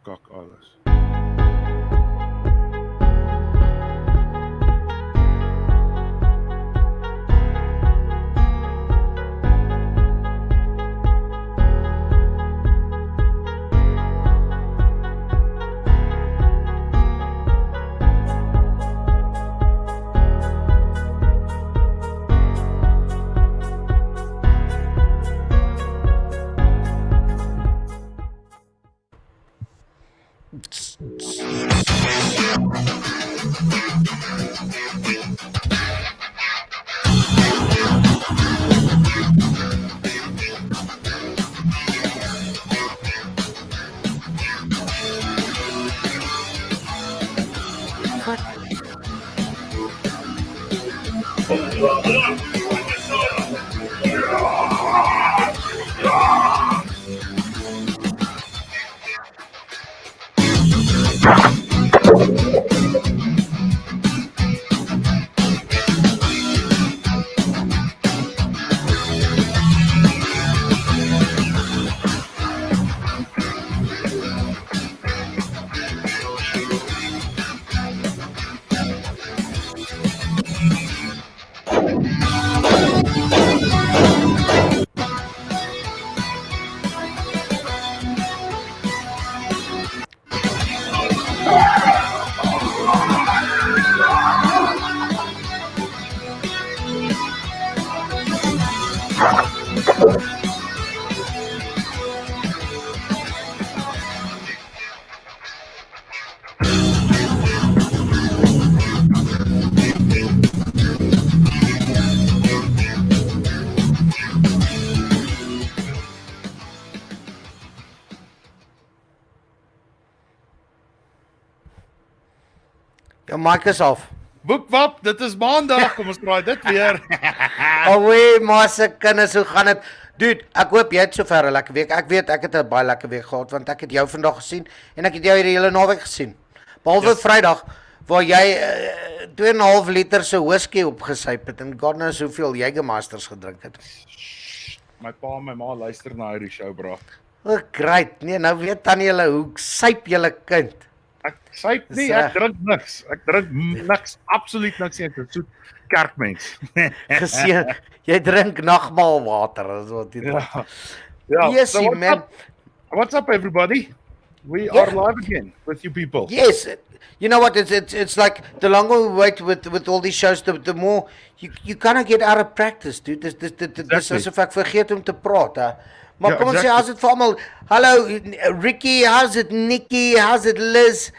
Kak alles. Jou mic is af. Boekwap, dit is maandag, kom ons draai dit weer. Alweer, maar se kinders, hoe gaan dit? Dude, ek hoop jy het sover 'n lekker week. Ek weet ek het 'n baie lekker week gehad want ek het jou vandag gesien en ek het jou hierdie hele naweek gesien. Behalwe Yes. Vrydag waar jy 2,5 liter se whisky opgesyp het en God knows hoeveel Jägermeisters gedrink het. My pa en my ma luister na hierdie show, bro. Oh, great. Nee, nou weet tannie julle hoe syp julle kind. Ek syp nie, Dis, ek drink niks. Ek drink niks, absoluut niks nie. Ek is 'n soet kerkmens. Geseën. Jy drink nagmaalwater, is wat jy doen. Ja. Yes, So what's man. up? What's up, everybody? We Yeah. are live again with you people. Yes, you know what? It's like the longer we wait with all these shows, the more you kind of get out of practice, dude. Dis Exactly. asof ek vergeet om te praat, hè. Maar Ja, kom ons sê, exactly. how's it vir almal? Hallo Ricky, how's it Nikki, how's it Liz?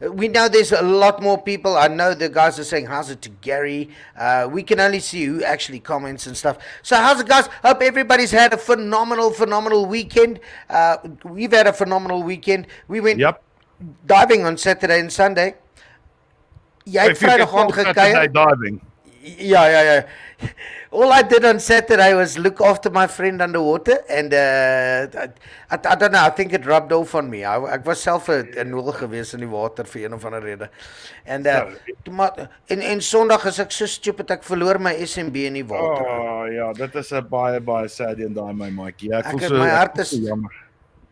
We know there's a lot more people. I know the guys are saying how's it to Gary. We can only see who actually comments and stuff. So how's it, guys? Hope everybody's had a phenomenal weekend. We've had a phenomenal weekend. We went Yep. diving on Saturday and Sunday. Jy het If you can Vrydag call aand Saturday gekuier. diving. Yeah. All I did on Saturday was look after my friend underwater, and I don't know. I think it rubbed off on me. Ek was self 'n nul gewees in die water vir een of ander rede. En en Sondag is ek so stupid ek verloor my SMB in die water. Oh ja, dit is 'n baie sad een daai my maatjie. Ja, ek voel het so my hart ek voel is- so jammer.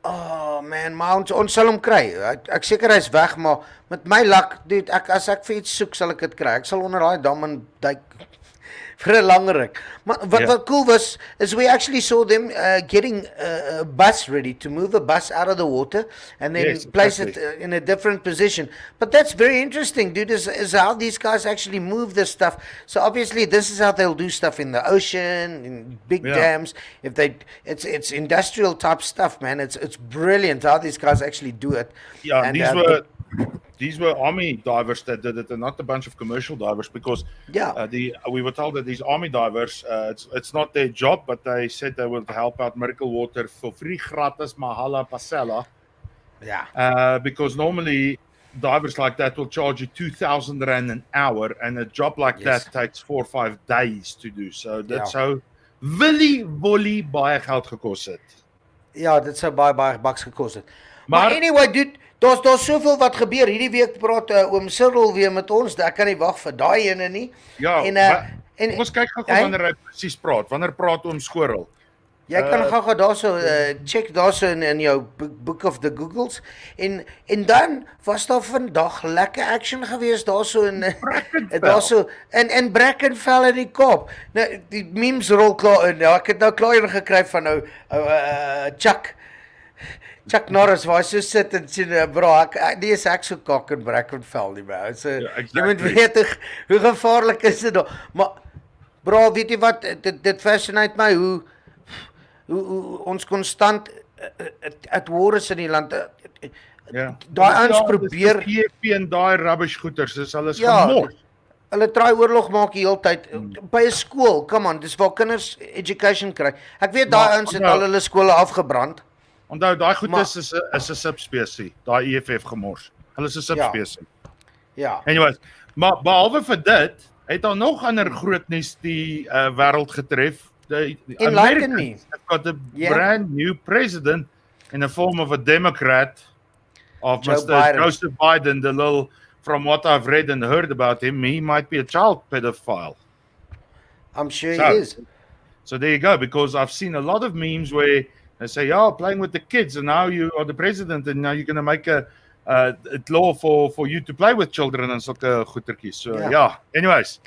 Oh man, maar ons sal hom kry. Ek seker hy's weg, maar met my luck, dude, as ek vir iets soek, sal ek dit kry. Ek sal onder daai dam in duik vir 'n langer ruk. Maar wat cool was is we actually saw them getting a bus ready to move a bus out of the water and then Yes, place exactly. it in a different position. But that's very interesting, dude, is how these guys actually move this stuff. So obviously this is how they'll do stuff in the ocean, in big Yeah. dams. If it's industrial type stuff, man. It's brilliant how these guys actually do it. Yeah, And, these were army divers that did it, and not a bunch of commercial divers. Because Yeah. we were told that these army divers, it's not their job, but they said they will help out Miracle Water for free, gratis, mahala, pasella. Yeah. Because normally divers like that will charge you 2,000 rand an hour, and a job like Yes. that takes 4 or 5 days to do. So that's Yeah. how Willy baie geld gekos het. Ja, dit sou baie baks gekos het. Maar- Maar anyway, dude, daar's soveel wat gebeur. Hierdie week praat oom Cyril weer met ons. Ek kan nie wag vir daai ene nie. Ja, En maar en ons kyk gou hy- wanneer hy presies praat. Wanneer praat oom Skorrel? Jy kan gou daarso check daarso in jou book of the Googles en dan was daar vandag lekker action geweest daarso daarso in Brackenfell in die Kaap. Nou die memes rol klaar in. Nou ek het nou klaar gekry van nou Chuck Norris waar hy so sit en sien bro, ek so kak in Brackenfell nie bro. So jy moet weet hoe gevaarlik is dit daar. Maar bro, weet jy wat dit fascineer my hoe ons konstant at war is in die land. Daai ouens probeer die en daai rubbish goeters, dis alles gemors. Hulle try oorlog maak die hele tyd by 'n skool. Come on, dis waar kinders education kry. Ek weet daai ouens het al hulle skole afgebrand. Onthou daai goeters is 'n subspesie, daai EFF gemors. Hulle is 'n subspesie. Ja. Anyways, maar behalwe vir dit, het daar nog ander groot nuus die wêreld getref. Enlighten me. Have got a brand new president in the form of a Democrat of Mr. Joseph Biden. From what I've read and heard about him, he might be a child pedophile. I'm sure he is. So there you go, because I've seen a lot of memes where they say, playing with the kids, and now you are the president, and now you're going to make a law for you to play with children and sulke goetertjies. So anyways.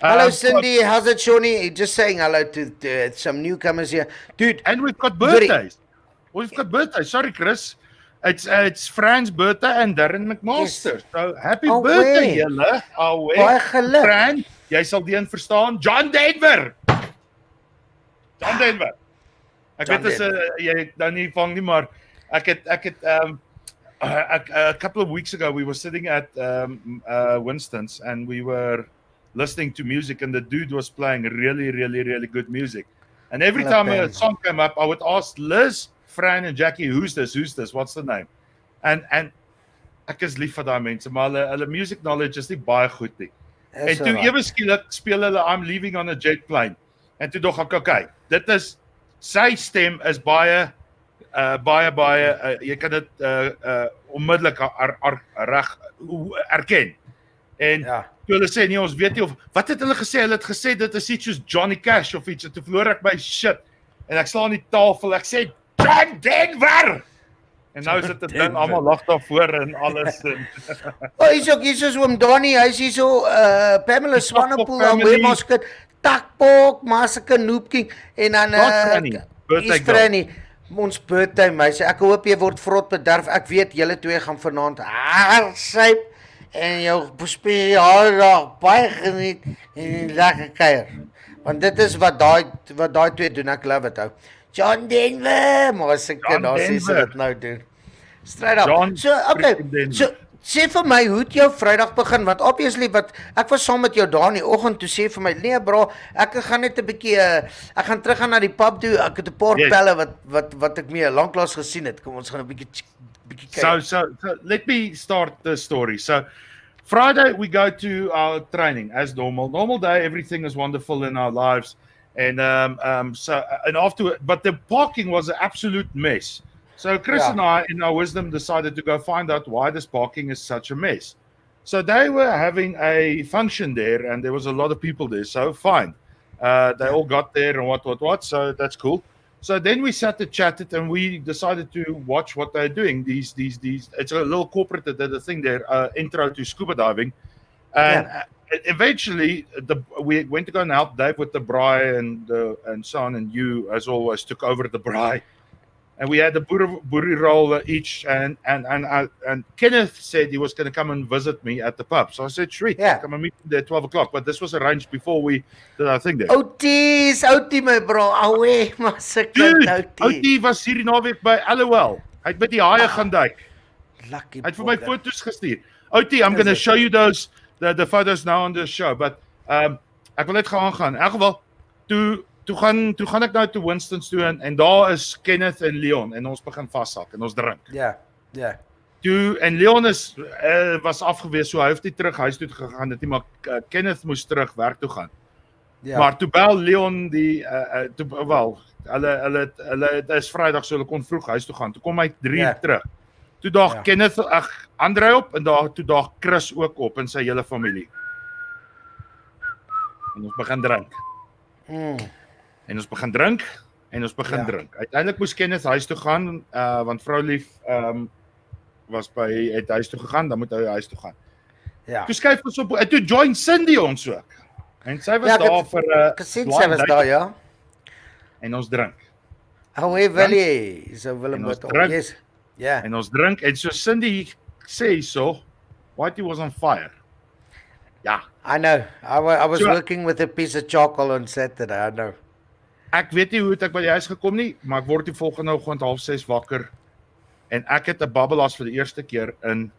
Hello, Cindy. How's it, Shawnee? Just saying hello to some newcomers here. Dude. And we've got birthdays. Sorry, Chris. It's Fran's birthday and Darren McMaster. Yes. So happy birthday, julle. Baie geluk. Fran, jy sal die een verstaan. John Denver. Ek weet as jy nou nie vang nie, maar ek het a couple of weeks ago we were sitting at Winston's and we were listening to music, and the dude was playing really, really, really good music. And every time a song came up, I would ask Liz, Fran and Jackie, who's this? What's the name? And ek is lief vir daai mense, maar hulle music knowledge is nie baie goed nie. En toe ewe skielik speel hulle I'm Leaving on a Jet Plane. En toe dog ek, okay, dit is sy stem is baie jy kan dit onmiddellik reg erken. En toe hulle sê nee, ons weet nie of wat het hulle gesê? Hulle het gesê dit is iets soos Johnny Cash of iets. Toe verloor ek my shit. En ek slaan die tafel. Ek sê John Denver. En nou is dit 'n ding, almal lag daarvoor en alles. Hy's is oom Donnie, hy's hier so Pamela Swanepoel en Weermaskit, Takpok, Massacre Noopking en dan is Franny. Ons birthday meisie. Ek hoop jy word vrot bederf. Ek weet julle twee gaan vanaand hardsyp en jou spesiale dag baie geniet en lekker kuier. Want dit is wat daai twee doen. Ek love it ou. John Denver, maar as ek daar sê dit nou doen. Straight up. So okay. So sê vir my hoe het jou Vrydag begin? Want obviously ek was saam met jou daar in die oggend toe sê vir my, nee bro, ek gaan net 'n bietjie ek gaan terug gaan na die pub toe. Ek het 'n paar pelle wat ek mee lanklaas gesien het. Kom ons gaan 'n bietjie kyk. So let me start the story. So Friday we go to our training as normal. Normal day, everything is wonderful in our lives. And but the parking was an absolute mess. So Chris and I, in our wisdom, decided to go find out why this parking is such a mess. So they were having a function there, and there was a lot of people there. So fine, they all got there and what. So that's cool. So then we sat and chatted, and we decided to watch what they're doing. These. It's a little corporate that did a thing there, intro to scuba diving, and. Eventually, we went to go and help Dave with the braai and so on, and you, as always, took over the braai. And we had a boerie roll each, and Kenneth said he was going to come and visit me at the pub. So I said, sweet, come and meet me there at 12 o'clock. But this was arranged before we did our thing there. Outie my bro, away, maar Dude, Outie was hierdie naweek by LOL. Hy het met die haie gaan duik. Lucky. Hy het vir my foto's gestuur. Outie, I'm going to show you the photos now on the show, but ek wil net gaan. In elk geval, toe gaan ek nou te Winston's toe en daar is Kenneth en Leon en ons begin vashak en ons drink. Ja. Toe en Leon was afgewees, so hy het nie terug huis toe gegaan het nie, maar Kenneth moes terug werk toe gaan. Ja. Maar toe bel Leon hulle is Vrydag, so hulle kon vroeg huis toe gaan. Toe kom hy 3 uur terug. Toe daag Kenneth, Andrei op en toe daag Chris ook op en sy hele familie. En ons begin drink. En ons begin drink en ons begin Ja. drink. Uiteindelik moes Kenneth huis toe gaan, want vroulief was het huis toe gegaan, dan moet hy huis toe gaan. Ja. Toe skuif ons op, en toe join Cindy ons ook. En sy was Ja, daar vir 'n gesien sy was daar, ja. en ons drink. Hoe wil jy? So Willem En ons wat drink. yes. Ja. En ons drink en so Cindy sê so, Whitey was on fire. Ja, I know. I was So- working with a piece of charcoal on Saturday. I know. ek weet nie hoe het ek by die huis gekom nie, maar ek word die volgende oggend 5:30 wakker en ek het 'n babbelas vir die eerste keer in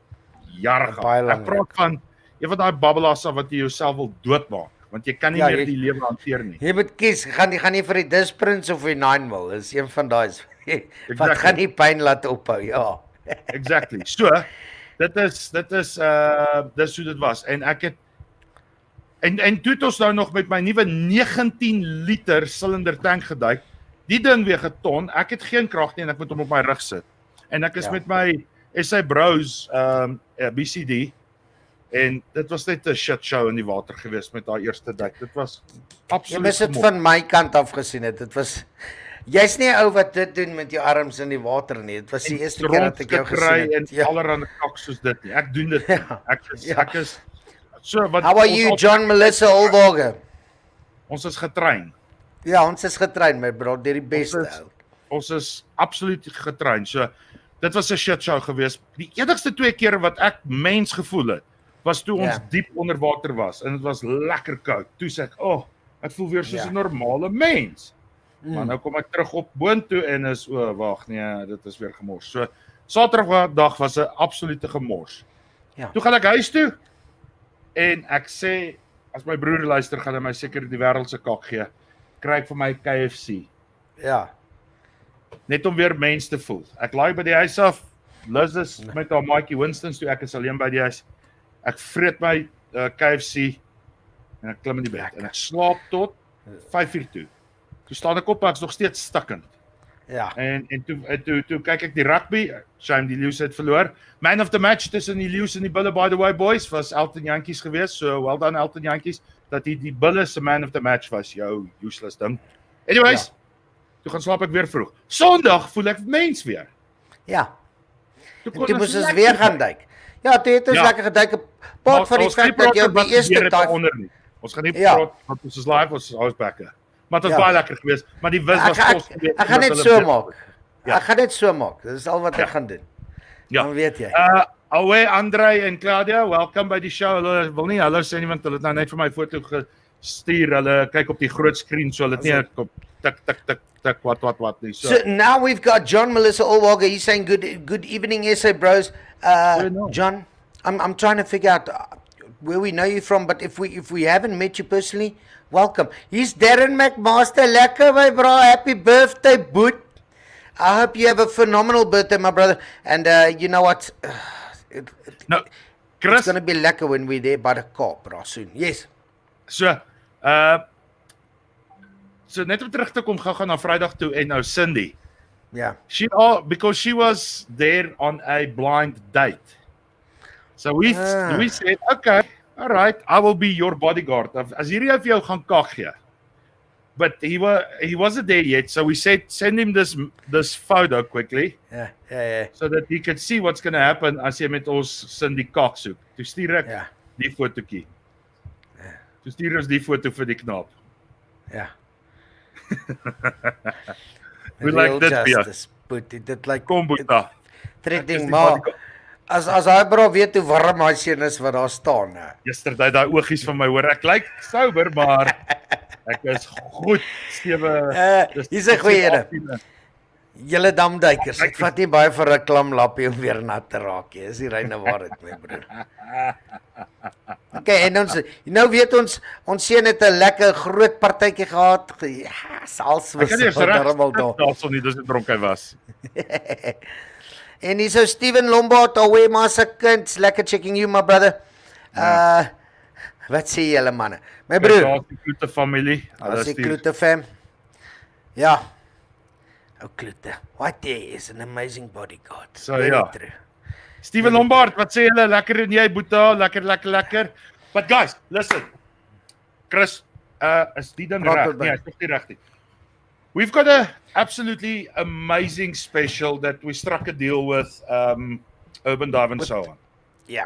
jare Baie gehad. lank Ek praat van een van daai babbelasse wat jy jouself wil doodmaak, want jy kan nie Ja, meer jy- die lewe hanteer nie. Jy moet kies, gaan jy vir die Disprints of die 9 mil? Dis een van daai wat Exactly. gaan die pyn laat ophou. Ja. Exactly. So, dis hoe dit was en ek het en toe het ons nou nog met my nuwe 19 liter silinder tank geduik. Die ding weeg 'n ton. Ek het geen krag nie en ek moet hom op my rug sit. En ek is Ja. met my SA Bros BCD en dit was net 'n shit show in die water geweest met daai eerste duik. Dit was Jy absoluut mis dit van my kant af gesien het. Dit was jy's nie 'n ou wat dit doen met jou arms in die water nie. Dit was die eerste keer dat ek jou gesien en het. Ja. allerhande kak soos dit nie. Ek doen dit nie. Ja. Ek is so wat How are ons you, al- John Melissa Olwager? Ons is getrain. Ja, ons is getrein, my bro, deur die beste Ons is- ou. Ons is absoluut getrain. So dit was 'n shit show geweest. Die enigste 2 kere wat ek mens gevoel het, was toe ons Ja. diep onder water was en dit was lekker koud. Toe sê ek, ek voel weer soos Ja. 'n normale mens. Maar nou kom ek terug op boontoe en is wag, nee, dit is weer gemors. So Saterdag was 'n absolute gemors. Ja. Toe gaan ek huis toe en ek sê as my broer luister, gaan hy my seker die wêreld se kak gee. Kry ek vir my KFC. Ja. Net om weer mens te voel. Ek laai by die huis af. Liz is met haar maatjie Winston toe, ek is alleen by die huis. Ek vreet my KFC en ek klim in die bed en ek slaap tot 5:00 toe. Toe staan ek op, ek's nog steeds stikkend. Ja. En toe kyk ek die rugby, shame die Lions het verloor. Man of the match tussen die Lions en die Bulle, by the way boys, was Elton Jantjies geweest. So well done Elton Jantjies dat die Bulle se man of the match was. Jou useless ding. Anyways, toe gaan slaap ek weer vroeg. Sondag voel ek mens weer. Ja. Toe En kon toe ons moes ons lekker weer gaan duik. Ja, toe het ons Ja. lekker geduik. Part van die ons gaan nie feit dat praat jy oor wat op die eerste gebeur het dag daaronder nie. Ons gaan nie Ja. praat want ons is live, ons is bakke. Maar dit was Ja. baie lekker geweest, maar die wins was kos. Ek gaan net so maak. Ja. Ek gaan net so maak. Dis al wat ek gaan doen. Ja. Dan weet jy. Alwe Andre en Claudia, welkom by die show. Hulle wil nie hallo sê nie want hulle het nou net vir my foto gestuur. Hulle kyk op die groot skerm so hulle het nie op tik wat nie. So, So now we've got John Melissa Olwager. He's saying good evening, SA bros. no. John, I'm trying to figure out where we know you from, but if we haven't met you personally, welcome. He's Darren McMaster. Lekker, my bro. Happy birthday, boot. I hope you have a phenomenal birthday, my brother. And you know what? nou It's Chris, going to be lekker when we're there by the car, bro, soon. Yes. so so net om terug te kom gaan na Vrydag toe en nou Cindy. Yeah. Because she was there on a blind date. So we said, okay, all right, I will be your bodyguard. As hierdie ou vir jou gaan kak gee. But he wasn't there yet, so we said send him this photo quickly Yeah. so that he could see what's going to happen as jy met ons Cindy kak soek. Toe stuur ek Ja. die fotootjie. Toe stuur ons die foto vir die knaap. Yeah. We like dit vir jou. Put dit like Kom Boeta. threatening maar as hy bro weet hoe warm hy seun is wat daar staan. Yesterday daai oogies van my hoor. Ek lyk sober, maar ek is goed 7. Hier's 'n goeie ene. Julle damduikers, ek vat nie baie vir 'n klam lappie om weer nat te raak nie. Dis die reine waarheid, my broer. Okay, en ons nou weet ons seun het 'n lekker groot partytjie gehad. Ja, sals was Ek kan nie eens reg darmal daar. daarson nie, dis net dronk hy was. En hier's ou Steven Lombard, alweer maar se kind, lekker checking you my brother. Wat sê julle manne? My broer, Daar's die Kloete familie. as die Kloete fam. Ja. Ou Kloete. What is an amazing bodyguard. So, Very ja. true. Steven Lombard, wat sê julle? Lekker en jy Boeta, lekker. But guys, listen. Chris, is die ding Praat reg? met my. Nee, hy's nog nie reg nie. We've got a absolutely amazing special that we struck a deal with Urban Dive and so on. Yeah.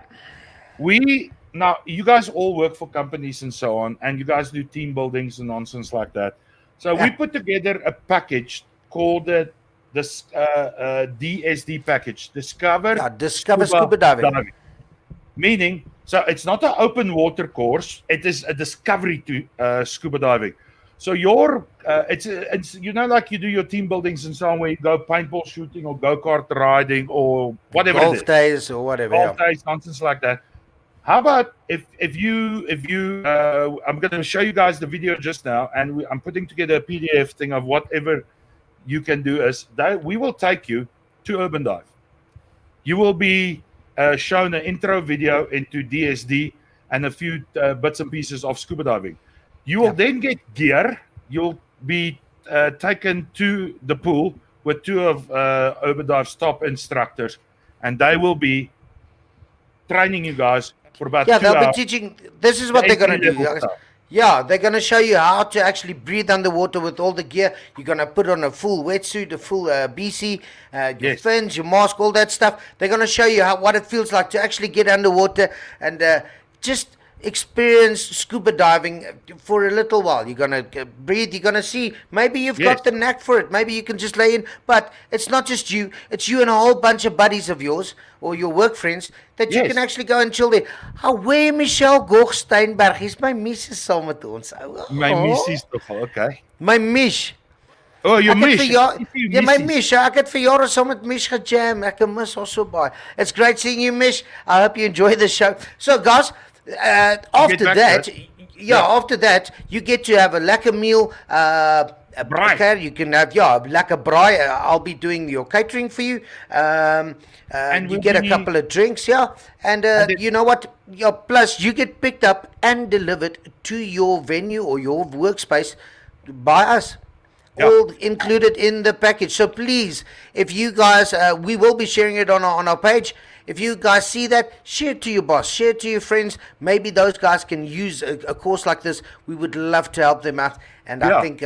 Now you guys all work for companies and so on, and you guys do team buildings and nonsense like that. So we put together a package called the DSD package, Discover Scuba Diving. Meaning, so it's not an open water course; it is a discovery to scuba diving. So it's like you do your team buildings and so on, where you go paintball shooting or go-kart riding or whatever Golf it is. days or whatever. Golf days, nonsense like that. How about if you I'm going to show you guys the video just now, and I'm putting together a PDF thing of whatever you can do is that we will take you to Urban Dive. You will be shown an intro video into DSD and a few bits and pieces of scuba diving. You will then get gear. You'll be taken to the pool with two of Urban Dive's top instructors, and they will be training you guys for about 2 hours. They'll be teaching. This is what they're going to do, guys. Yeah, they're going to show you how to actually breathe underwater with all the gear. You're going to put on a full wetsuit, a full BC, your fins, your mask, all that stuff. They're going to show you what it feels like to actually get underwater and just experience scuba diving for a little while. You're going to breathe. You're going to see. Maybe you've got the knack for it. Maybe you can just lay in. But it's not just you. It's you and a whole bunch of buddies of yours or your work friends that you can actually go and chill there. Where Michelle Gogh Steinberg is my missus saam met ons. My missus tog al, okay. My mish. Oh, your mish. Ja, my mish. Ek het vir jare saam met Mish gejam. Ek mis haar so baie. It's great seeing you, Mish. I hope you enjoy the show. So, guys, after that, you get to have a lekker meal. Okay, you can have lekker braai. I'll be doing your catering for you. And you get a couple of drinks, and you know what? Plus, you get picked up and delivered to your venue or your workspace by us. All included in the package. So please, if you guys, we will be sharing it on our page. If you guys see that, share it to your boss, share it to your friends. Maybe those guys can use a course like this. We would love to help them out. And I think,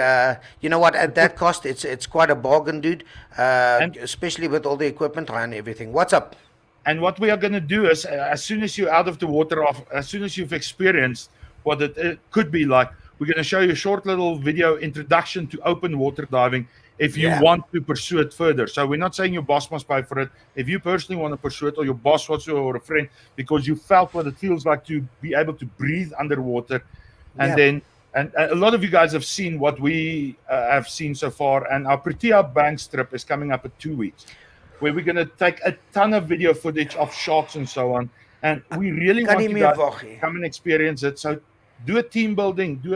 you know what, at that cost, it's quite a bargain, dude, especially with all the equipment and everything. What's up? And what we are going to do is, as soon as you're out of the water, as soon as you've experienced what it could be like, we're going to show you a short little video introduction to open water diving if you want to pursue it further. So we're not saying your boss must pay for it. If you personally want to pursue it, or your boss wants to, or a friend, because you felt what it feels like to be able to breathe underwater. And then, and a lot of you guys have seen what we have seen so far. And our Protea Banks trip is coming up in 2 weeks, where we're going to take a ton of video footage of sharks and so on. And we really want you guys to come and experience it. So do a team building, do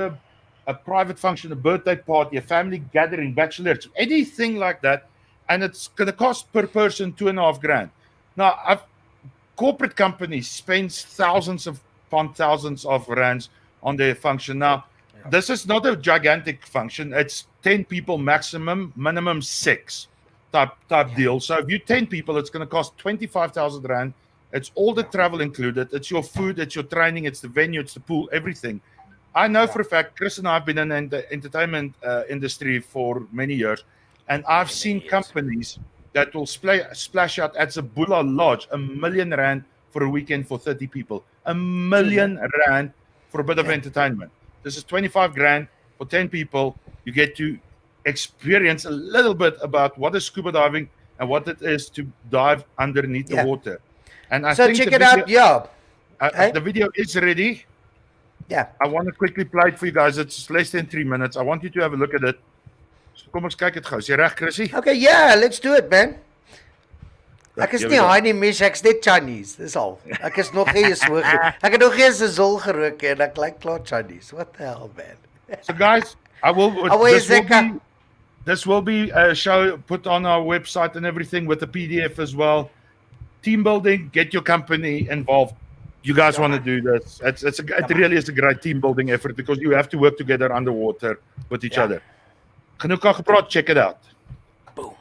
a private function, a birthday party, a family gathering, bachelorette, anything like that. And it's going to cost per person $2,500. Now, corporate companies spend thousands upon thousands of rands on their function. Now, this is not a gigantic function. It's 10 people maximum, minimum 6 type deal. So if you're 10 people, it's going to cost 25,000 rand. It's all the travel included. It's your food, it's your training, it's the venue, it's the pool, everything. I know for a fact, Chris and I have been in the entertainment industry for many years, and I've seen companies that will splash out at Zabula Lodge R1 million for a weekend for 30 people. R1 million for a bit of entertainment. This is 25 grand for 10 people. You get to experience a little bit about what is scuba diving and what it is to dive underneath the water. And I think check it out. The video is ready. I want to quickly play it for you guys. It's less than 3 minutes. I want you to have a look at it. So kom ons kyk dit gou. Is jy reg, Chrissy? Okay, let's do it, man. Ek is nie hy nie, Mish, ek's net Chinese. Dis al. Ek is nog nie so ek het nog nie se zol gerook en ek lyk klaar Chinese. What the hell, man? So guys, this will be a show put on our website and everything with the PDF as well. Team building, get your company involved. You guys want to do this. It really is a great team building effort because you have to work together underwater with each other. Genoeg al gepraat, check it out. Boom.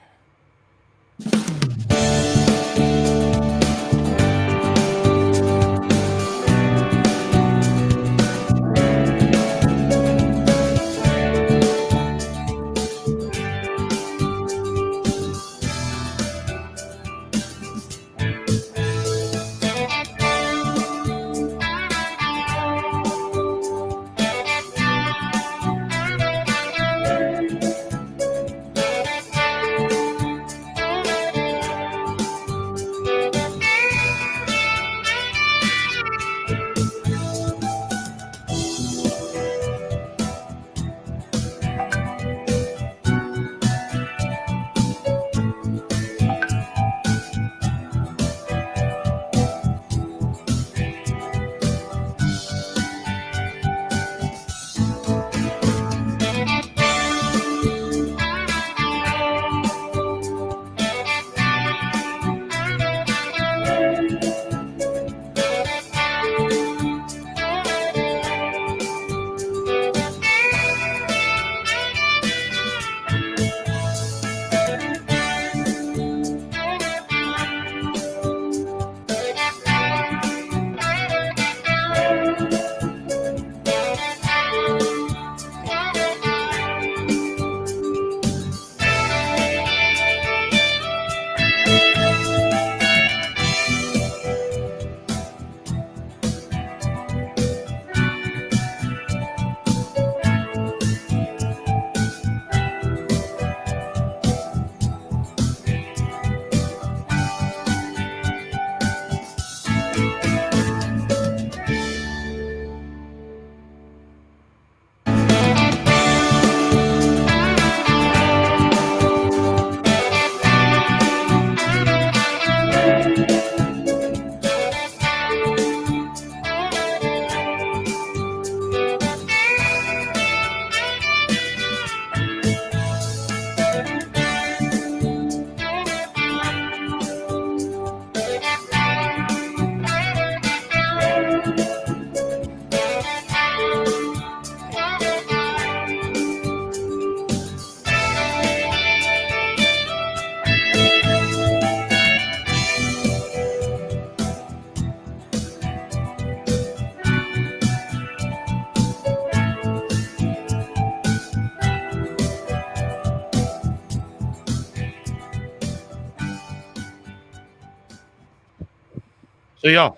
So ja,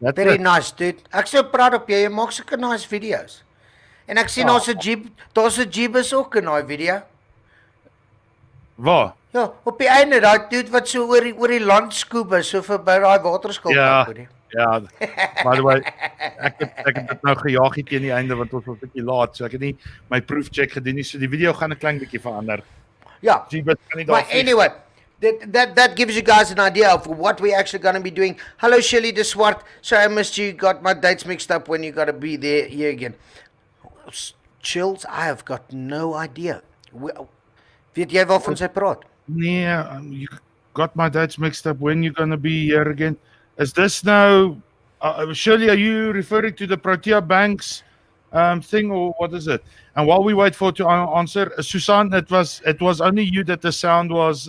that's Very it. nice, dude. Ek so proud op jou. Jy maak sulke nice video's. En ek sien Ja. daar's 'n Jeebus ook in daai video. Waar? Ja, op die einde daai dude wat so oor die land scuba so verby daai waterskil Ja. hoor jy. Ja, by the way, ek het dit nou gejaag hier teen die einde want ons was 'n bietjie laat, so ek het nie my proof check gedoen nie, so die video gaan 'n klein bietjie verander. Ja. Jeebus kan nie daar But anyway, that gives you guys an idea of what we're actually going to be doing. Hello, Shirley de Swart. Sorry, I missed you. Got my dates mixed up when you got to be there here again. Chills, I have got no idea. Weet jy waarvan sy praat? Nee, you got my dates mixed up. When you gonna be here again? Is this now? Shirley, are you referring to the Protea Banks thing, or what is it? And while we wait for to answer, Susan, it was only you that the sound was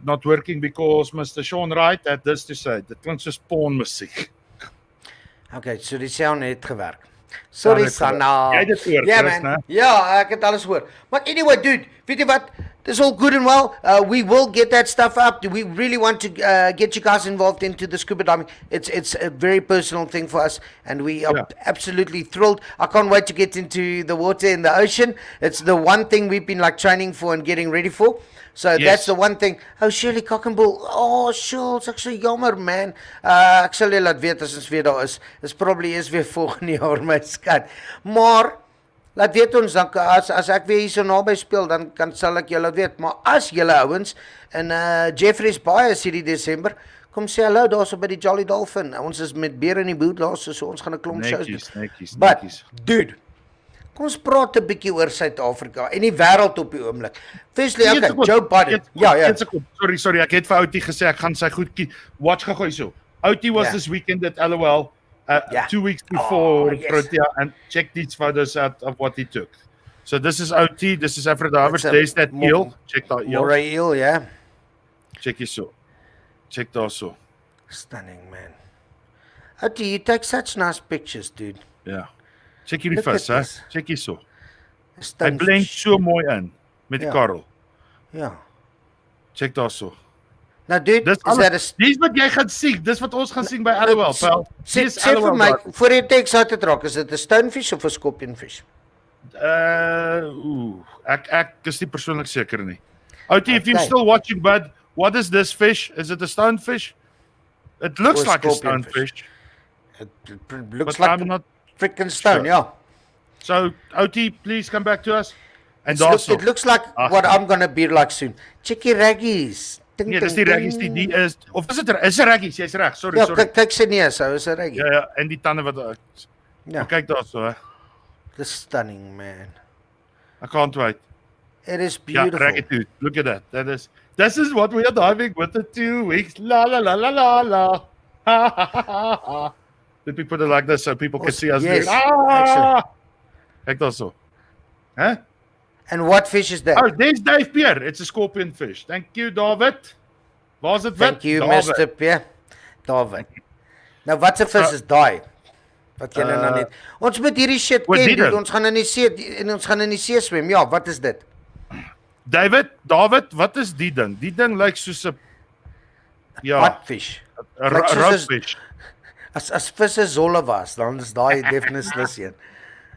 not working because Mr. Sean Wright had this to say. Dit klink soos pornmusiek. Okay, so die sound het gewerk. Sorry, Sanna. Jy het dit hoor, Yeah, Chris, man. né? Ja, ek het alles hoor. But anyway, dude, weet jy wat? This is all good and well. We will get that stuff up. We really want to get you guys involved into the scuba diving. It's a very personal thing for us, and we are absolutely thrilled. I can't wait to get into the water in the ocean. It's the one thing we've been like training for and getting ready for. So that's the one thing. Oh, Shirley Cockenbull. Oh, Schultz, ek so jammer, man. Ek sal julle laat weet as ons weer daar is. Dis probably is weer volgende jaar, my skat. Maar laat weet ons dan as ek weer hier so naby speel, dan sal ek julle weet. Maar as julle ouens in Jeffreys Bay is hierdie Desember, kom sê hallo daarso by die Jolly Dolphin. Ons is met beer in die boot daar, so ons gaan 'n klomp shows doen. Netjies. But dude, kom ons praat 'n bietjie oor Suid-Afrika en die wêreld op die oomblik. Firstly, okay, Joe Biden. Ja. Sorry, ek het vir Outie gesê ek gaan sy goed watch gegooi so. Outie was this weekend at LOL 2 weeks before Protea, and check these photos out of what he took. So this is Outie, this is Aphrodite, there's that eel. Check that eel. Moray eel, yeah. Check hier so. Check daar so. Stunning, man. Outie, you take such nice pictures, dude. Ja. Check hierdie Look at vis, hè. this. Check hier so. Hy Stunning. blend so mooi in met die Ja. Karel. Ja. Check daar so. Nou, dude, Dis is that dis wat jy gaan sien. Dis wat ons gaan sien by LOL, pal. Sê Dis vir LOL my, daar. voor jy teks uit te trek, is dit 'n stonefish of 'n scorpionfish? Ek is nie persoonlik seker nie. Outie, if you're Okay. still watching, bud, what is this fish? Is it a stonefish? It looks Or like a scorpionfish. stonefish, It looks but like I'm not. freaking stone, sure. yeah. So, Outie, please come back to us. And It looks like what I'm gonna be like soon. Chickie raggies. Ding, Nee, dis die ding, reggies, ding. die is of is dit is 'n reggies, jy's reg. Sorry, Ja, sorry. kyk sy neus, so is 'n reggie. Ja, en die tande wat Ja. kyk daarso, hè. Dis stunning, man. I can't wait. It is Ja, beautiful. reggie dude. Look at that. This is what we are diving with the 2 weeks. La la la la la la. Ha ha ha ha ha. Did we put it like this so people can see us? Yes, Ah! Kyk daarso. Hè? And what fish is that? Oh, there's Dave Pierre. It's a scorpion fish. Thank you, David. Waar's dit wit? Thank you, David. Mr. Pierre. David. Nou wat 'n vis is daai? Wat jy nou net. Ons moet hierdie shit Wat ken, die dude. ding? Ons gaan in die see en ons gaan in die see swem. Ja, wat is dit? David, wat is die ding? Die ding lyk soos 'n Padfish. 'n Lyk soos 'n- rockfish. As visse zolle was, dan is daai definitely een. 'n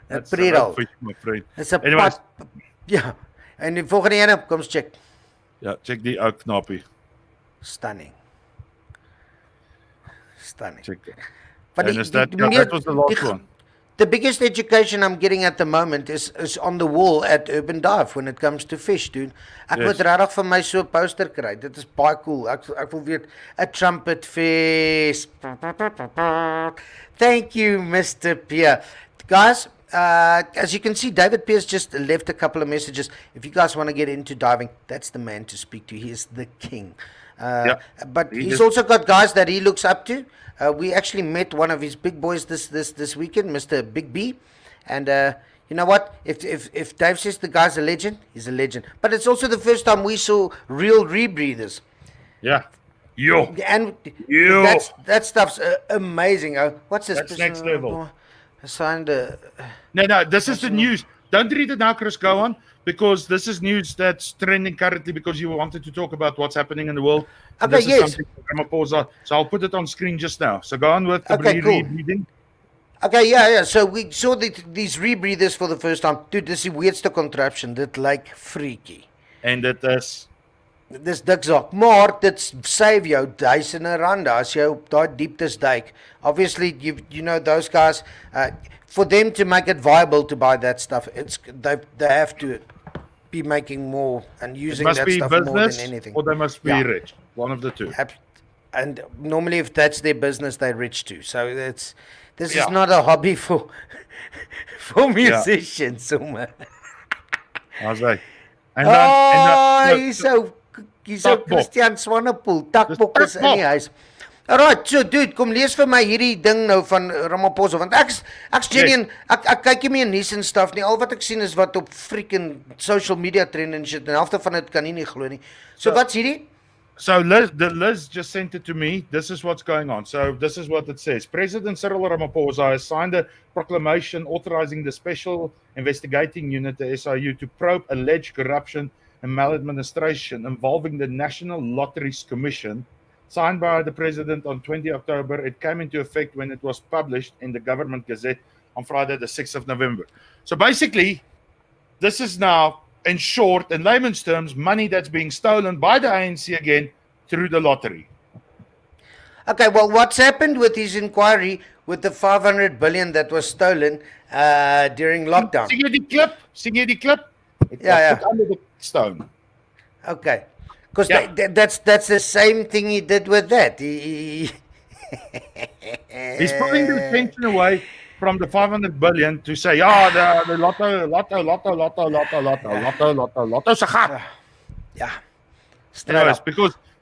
That's a predel. rockfish, my friend. Dis 'n Anyways. pad. Ja. En die volgende ene, kom ons check. Ja, check die ou knappie. Stunning. Check. But And is that was the last one. The biggest education I'm getting at the moment is on the wall at Urban Dive when it comes to fish, dude. Ek Yes. moet regtig vir my so 'n poster kry. Dit is baie cool. Ek wil weet 'n trumpet fish. Thank you, Mr. Pierre. Guys, as you can see, David Pierce just left a couple of messages. If you guys want to get into diving, that's the man to speak to. He is the king. But he's also got guys that he looks up to. We actually met one of his big boys this weekend, Mr. Big B, and you know what? If Dave says the guy's a legend, he's a legend. But it's also the first time we saw real rebreathers. Yeah. Yo. And Yo. that stuff's amazing. What's this? That's next level. Signed No, this is the news. Don't read it now, Chris. Go on. because this is news that's trending currently because you wanted to talk about what's happening in the world. And Okay, this is yes. something that Ramaphosa. So I'll put it on screen just now. So go on with the Okay, cool. rebreathing. Okay, yeah. So we saw these rebreathers for the first time. Dude, dis is die weirdste contraption. Dit lyk freaky. En dit is Dis diksak, maar dit save jou duisende rande as jy op daai dieptes duik. Obviously, you know those guys. For them to make it viable to buy that stuff, they have to be making more and using that stuff more than anything. Or they must be rich. One of the two. And normally, if that's their business, they're rich too. So this is not a hobby for musicians, sommer. As hy. Hierso Christian Swanepoel, takbok is in die huis. Alright, so dude, kom lees vir my hierdie ding nou van Ramaphosa, want ek's genuine, ek kyk nie meer nuus en stuff nie. Al wat ek sien is wat op freaking social media trend en shit, en halfte van dit kan nie glo nie. So wat's hierdie? So Liz just sent it to me. This is what's going on. So this is what it says. President Cyril Ramaphosa has signed a proclamation authorizing the Special Investigating Unit, the SIU, to probe alleged corruption and maladministration involving the National Lotteries Commission, signed by the President on 20 October. It came into effect when it was published in the Government Gazette on Friday, the 6th of November. So basically, this is now, in short, in layman's terms, money that's being stolen by the ANC again through the lottery. Okay, well, what's happened with his inquiry with the 500 billion that was stolen during lockdown? Sing jy die klip? Yeah. Put under the stone. Okay. Because that's the same thing he did with that. He's pulling the attention away from the 500 billion to say, the lotto se gat. Yeah. Anyways,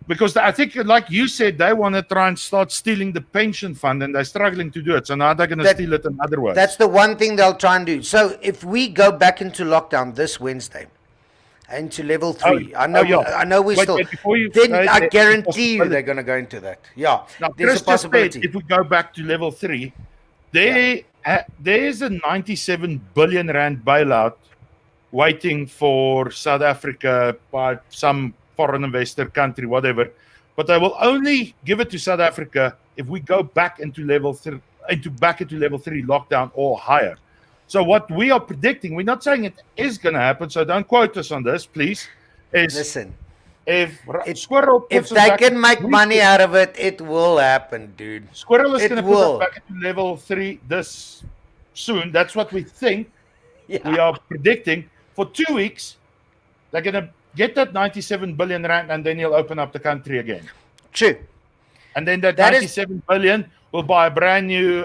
because I think, like you said, they want to try and start stealing the pension fund, and they're struggling to do it. So now they're going to steal it in other ways. That's the one thing they'll try and do. So if we go back into lockdown this Wednesday, into level 3, I know we still. Then I guarantee you they're going to go into that. Yeah, now, there's Chris a possibility. Said, if we go back to level 3, there's a 97 billion rand bailout waiting for South Africa by some foreign investor country, whatever. But they will only give it to South Africa if we go back into level 3, level 3 lockdown or higher. So what we are predicting, we're not saying it is going to happen, so don't quote us on this, please. Listen, if they can make money out of it, it will happen, dude. Squirrel is going to put it back into level 3 this soon. That's what we think. Yeah. We are predicting. For 2 weeks, they're going to get that 97 billion rand, and then he'll open up the country again. True. And then that 97 billion will buy a brand new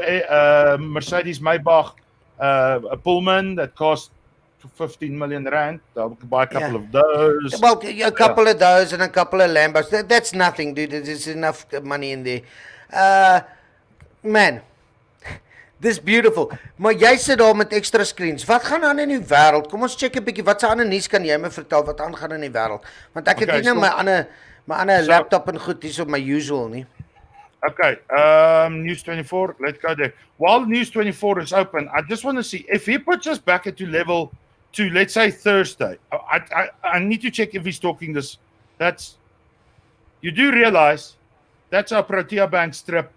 Mercedes Maybach, a Pullman that costs 15 million rand. They'll buy a couple of those. Well, a couple of those and a couple of Lambos. That's nothing, dude. There's enough money in there. Man, dis beautiful. Maar jy sit daar met extra screens. Wat gaan aan in die wêreld? Kom ons check 'n bietjie. Wat se ander nuus kan jy my vertel wat aangaan in die wêreld? Want ek het nie my ander laptop en goed hier op my usual nie. Okay, News 24, let's go there. While News 24 is open, I just want to see if he puts us back into level 2, let's say Thursday. I need to check if he's talking this. You do realize that's our Protea Bank strip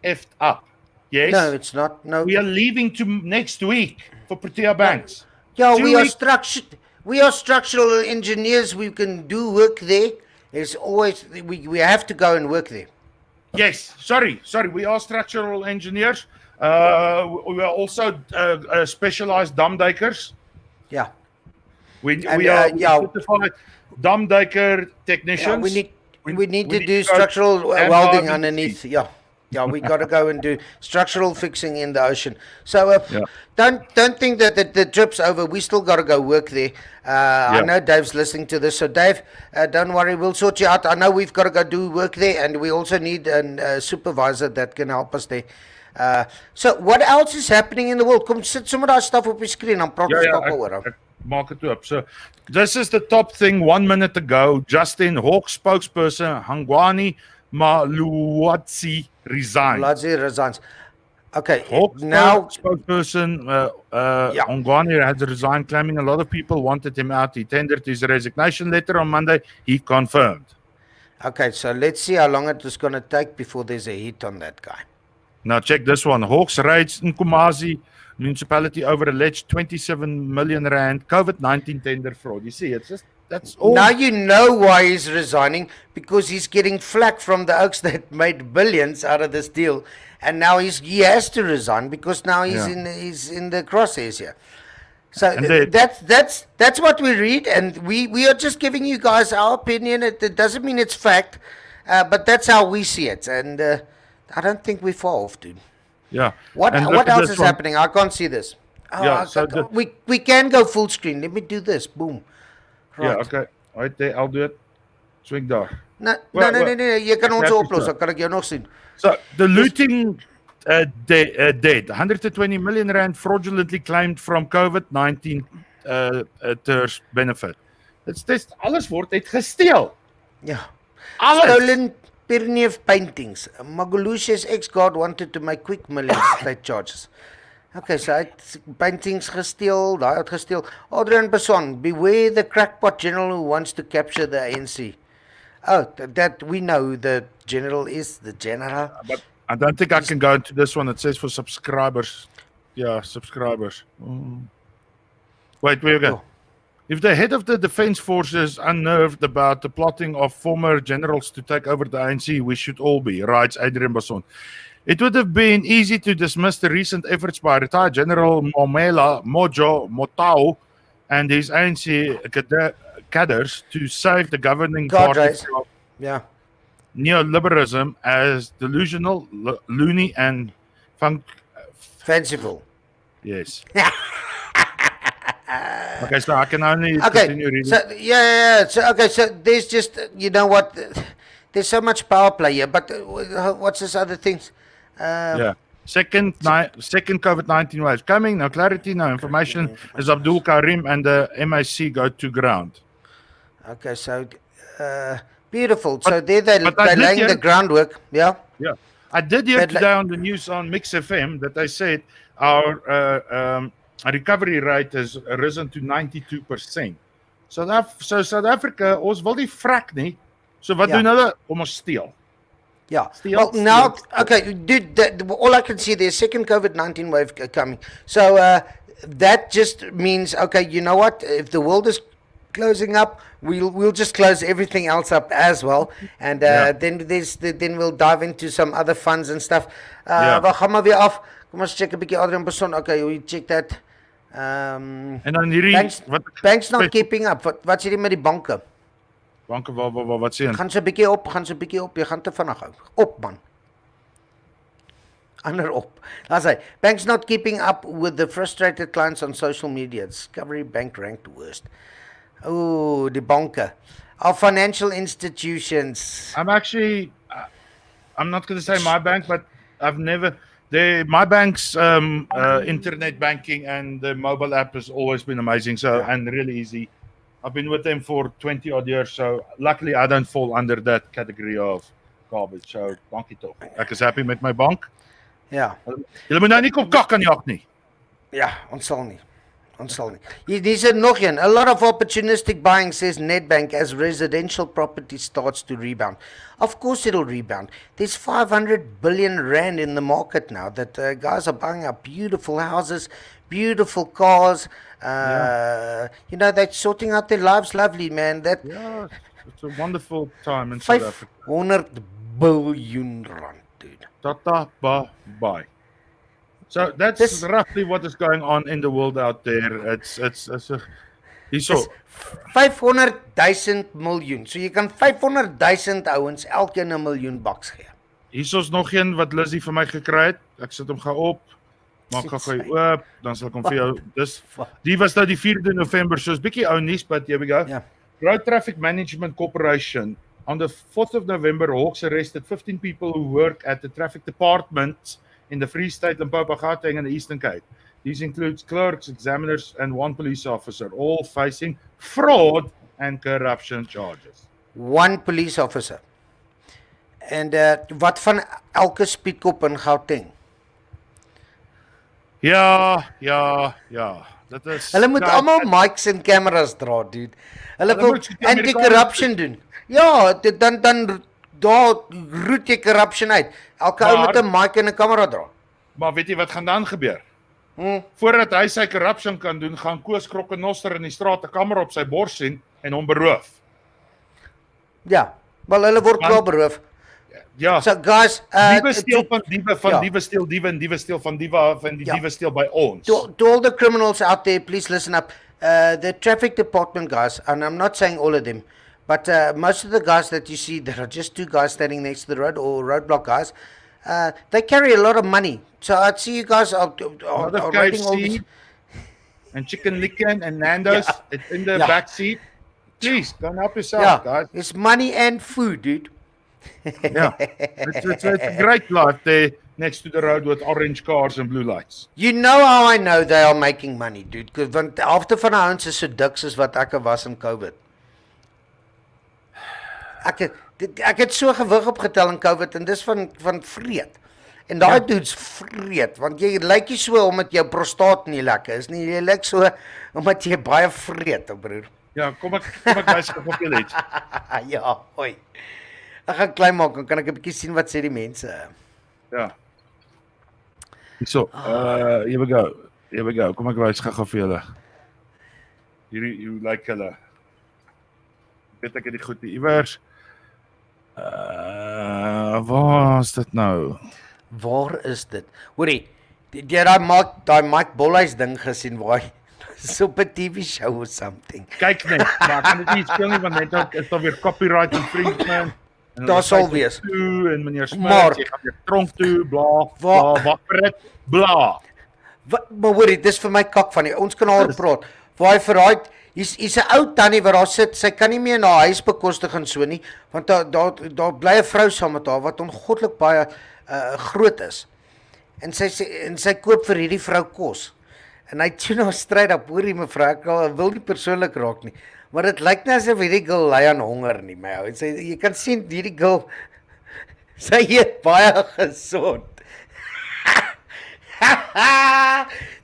effed up. Yes? No, it's not. No. We are leaving to next week for Protea Banks. Yeah, we are structural engineers. We can do work there. There's always we have to go and work there. Yes, sorry. We are structural engineers. We are also specialized damdijkers. Yeah. We are certified damdijker technicians. Yeah, we need to do structural welding underneath. Yeah. Yeah, we got to go and do structural fixing in the ocean. So don't think that the trip's over. We still got to go work there. I know Dave's listening to this. So Dave, don't worry, we'll sort you out. I know we've got to go do work there, and we also need a supervisor that can help us there. So what else is happening in the world? Come sit some of that stuff up your screen. I'm probably mark it up. So this is the top thing 1 minute ago. Justin Hawk spokesperson Hangwani Maluatsi resigns. Okay, Hawks now, spokesperson yeah. Ongwane has resigned, claiming a lot of people wanted him out. He tendered his resignation letter on Monday. He confirmed. Okay, so let's see how long it is going to take before there's a hit on that guy. Now check this one. Hawks raids in Kumazi municipality over alleged 27 million rand COVID-19 tender fraud. You see, it's just that's all. Now you know why he's resigning, because he's getting flack from the Oaks that made billions out of this deal, and now he has to resign because now he's in the crosshairs here. So that's what we read, and we are just giving you guys our opinion. It doesn't mean it's fact, but that's how we see it, and I don't think we're far off, dude. Yeah. What else is happening? I can't see this. Oh, Yeah, we can go full screen. Let me do this. Boom. Right. Yeah, okay. Right there, I'll do it. Swing daar. Nee, jy kan ons oplos, dan kan ek jou nog sien. So the looting dead 120 million rand fraudulently claimed from COVID-19 TERS benefit. It's just alles word uit gesteel. Ja. Alles. Stolen Pirneef paintings. Magulusha's ex-guard wanted to make quick millions state charges. Okay, so hy het paintings gesteel, daai het gesteel. Adrian Person, beware the crackpot general who wants to capture the ANC. Oh, that we know who the general is, the general. But I don't think I can go into this one. It says for subscribers. Yeah, subscribers. Wait, where you go? Oh. If the head of the defense forces unnerved about the plotting of former generals to take over the ANC, we should all be, writes Adrian Basson. It would have been easy to dismiss the recent efforts by retired General Mojo Motau and his ANC cadres to save the governing party from neoliberalism as delusional, loony, and fanciful. Yes. Okay, so I can only continue reading. So so there's just you know what, there's so much power play here. But what's this other things? Second COVID-19 wave coming. No clarity, no information. As Abdul Karim and the MAC go to ground. Okay, so beautiful. So they're laying the groundwork. Yeah. Yeah. I did hear today on the news on Mix FM that they said our recovery rate has risen to 92%. So South Africa, ons wil die vrek nie. So wat doen hulle? Om ons steel. Yeah. Well, now, okay, dude, all I can see, there's second COVID-19 wave coming. So that just means, okay, you know what? If the world is closing up, we'll just close everything else up as well, and then we'll dive into some other funds and stuff. We gaan maar weer af. Kom ons check 'n bietjie Adrian Person. Okay, we check that. En dan hierdie banks not keeping up. Wat sê jy met die banke? Banke wat sê? Gaan so 'n bietjie op. Jy gaan te vinnig hou. Op man. Ander op. That's it. Banks not keeping up with the frustrated clients on social media. Discovery Bank ranked worst. Oh, die banke. Our financial institutions. I'm actually, I'm not going to say my bank, but I've never. My bank's internet banking and the mobile app has always been amazing. So and really easy. I've been with them for 20 odd years. So luckily, I don't fall under that category of garbage. So bankie toch. Ek is happy met my bank. Ja. Julle moet nou nie kom kak aan die jak nie. Ja, ons sal nie. Dis nog een. A lot of opportunistic buying, says Nedbank, as residential property starts to rebound. Of course it'll rebound. There's 500 billion rand in the market now that guys are buying up beautiful houses, beautiful cars. You know, they're sorting out their lives lovely, man. It's a wonderful time in South Africa. 500 billion rand, dude. Tata bye. So that's roughly what is going on in the world out there. It's 500,000 miljoen. So jy kan 500,000 ouens elkeen $1 miljoen gee. Hier's nog een wat Lizzie vir my gekry het. Ek sit hom gou op. Maak gou oop, dan sal ek hom vir jou. Die was nou die 4de November, so 'n bietjie ou nuus, but here we go. Yeah. Road Traffic Management Corporation. On the 4th of November, Hawks arrested 15 people who work at the traffic department in the Free State, Limpopo, Gauteng, and the Eastern Cape. These include clerks, examiners, and one police officer, all facing fraud and corruption charges. One police officer. En wat van elke speedkop in Gauteng? Ja. Dit is Hulle moet almal mics en cameras dra, dude. Hulle Hulle wil moet soos die Amerikaners anti-corruption doen. Ja, dan daar roet jy corruption uit. Elke ou Maar- met 'n mic en 'n kamera dra. Maar weet jy wat gaan dan gebeur? Hm. Voordat hy sy corruption kan doen, gaan Koos Krokkenoster in die straat 'n kamera op sy bors sien en hom beroof. Ja, wel hulle word Want- klaar beroof. Ja. So guys, Diewe steel van diewe van ja. diewe steel diewe en diewe steel van diewe af en die Ja. diewe steel by ons. to all the criminals out there, please listen up. The traffic department guys, and I'm not saying all of them, but most of the guys that you see that are just two guys standing next to the road or roadblock guys, they carry a lot of money. So I'd see you guys are rating all this. KFC and Chicken Licken and Nando's in the Ja. back seat. Please, go and help yourself, Yeah, guys. it's money and food, dude. Yeah. It's a great life there next to the road with orange cars and blue lights. You know how I know they are making money, dude? Because want die helfte van die ouens is so dik soos wat ek was in COVID. Ek het so gewig opgetel in COVID en dis van vreet. En daai dudes vreet want jy lyk nie so omdat jou prostaat nie lekker is nie. Jy lyk so omdat jy baie vreet, broer. Ja, kom ek wys gou vir julle iets. Ja, hoi. Ek gaan klein maak, dan kan ek 'n bietjie sien wat sê die mense. Ja. Hierso, here we go. Kom ek wys gou vir julle. Hierdie like hulle. Weet ek het die goed iewers. Waar is dit nou? Waar is dit? Hoorie, jy daai Mike Bolhuis ding gesien waar hy is op 'n TV show or something. Kyk net, maar ek kan dit nie speel nie want net ook is daar weer copyright infringement. Daar sal wees. Toe en meneer Smith, Maar- jy gaan weer tronk toe, bla, Waar- bla, wat vir dit, bla. Maar hoorie, dis vir my kak van die. Ons kan al praat. Waar hy vir daai hier's 'n ou tannie wat daar sit. Sy kan nie meer na haar huis bekostig en so nie, want daar bly 'n vrou saam met haar wat ongoddelik baie groot is. En sy koop vir hierdie vrou kos. En hy toe nou stryd op, hoorie mevrou, ek wil nie persoonlik raak nie. Maar dit lyk nie asof hierdie girl ly aan honger nie, my ou. Jy kan sien hierdie girl sy eet baie gesond.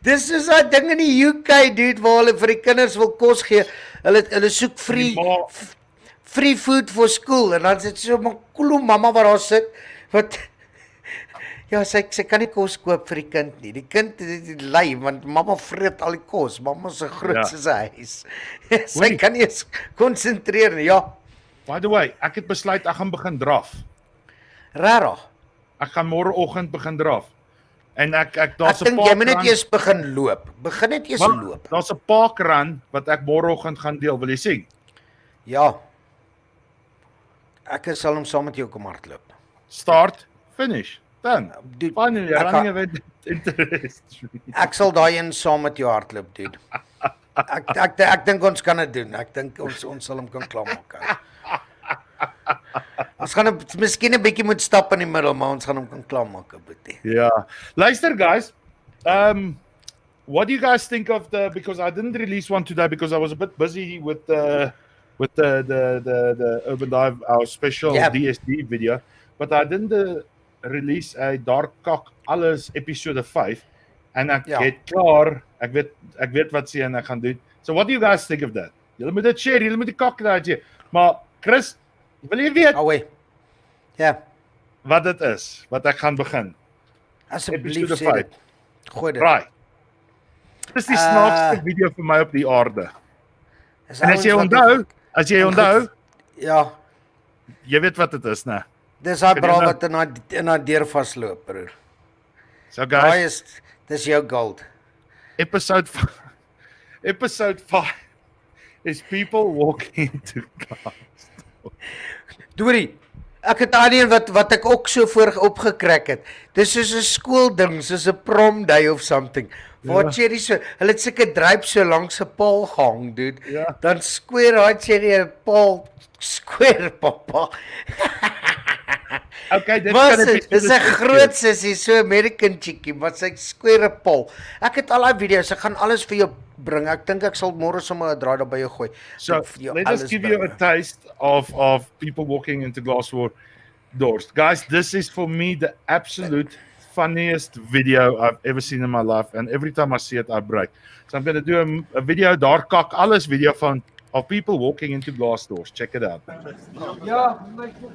Dis is 'n ding in die UK, dude, waar hulle vir die kinders wil kos gee. Hulle soek free food for school en dan sit so 'n koelo mamma wat daar sit wat ja, sy kan nie kos koop vir die kind nie. Die kind ly want mamma vreet al die kos. Mamma se groot Ja. soos 'n huis. Sy Hoorie. kan nie eens konsentreer nie. Ja, By the way, ek het besluit ek gaan begin draf. rarig. Ek gaan môreoggend begin draf. En ek Ek daar's 'n dink jy moet net parkrun- eers begin loop. Begin net eers Maar loop. Daar's 'n parkrun wat ek môreoggend gaan deel, wil jy sien? Ja. Ek sal hom saam met jou kom hardloop. Start, finish, done. Dude, Finally, ek running gaan- event interest. Ek sal daai een saam met jou hardloop, dude. Ek dink ons kan dit doen. Ek dink ons sal hom kan klaarmaak. Ons gaan miskien 'n bietjie moet stap in die middel, maar ons gaan hom kan klaarmaak, boetie. Yeah. Luister guys, what do you guys think of because I didn't release one today because I was a bit busy with the Urban Dive, our special Yeah. DSD video, but I didn't release a Dark Cock alles episode 5 en ek Ja. het klaar, ek weet wat sê en ek gaan doen. So what do you guys think of that? Julle moet dit share, julle moet die kak daai gee. Maar Chris, wil jy weet Away. Ja, wat dit is wat ek gaan begin? asseblief Episode sê dit. Gooi dit. Right. Dis die snaakste video vir my op die aarde. Is En as jy ouens wat onthou, Ja, jy weet wat dit is, né? dis daai Kan jy bra nou- wat in haar deur vasloop, broer. So Daai guys, dis jou gold. episode 5 is people walking into cars. Doorie, ek het daai een wat ek ook so voor opgekrek het. Dis soos 'n skoolding, soos 'n prom day of something. Waar Cherry so, hulle het seker dryp so langs 'n paal gehang, dude. Ja. Dan square daai Cherry 'n paal square papa. Okay, dit Was kan dit? Dis 'n groot sussie, so American chickie, maar sy square 'n paal. Ek het al daai video's, ek gaan alles vir jou bring. Ek dink ek sal môre sommer 'n draai daar by jou gooi. So, Ek vir jou let us alles give you a bring. taste of people walking into glass doors. Guys, this is for me the absolute funniest video I've ever seen in my life, and every time I see it, I break. So I'm going to do a video, daar kak alles video of people walking into glass doors. Check it out.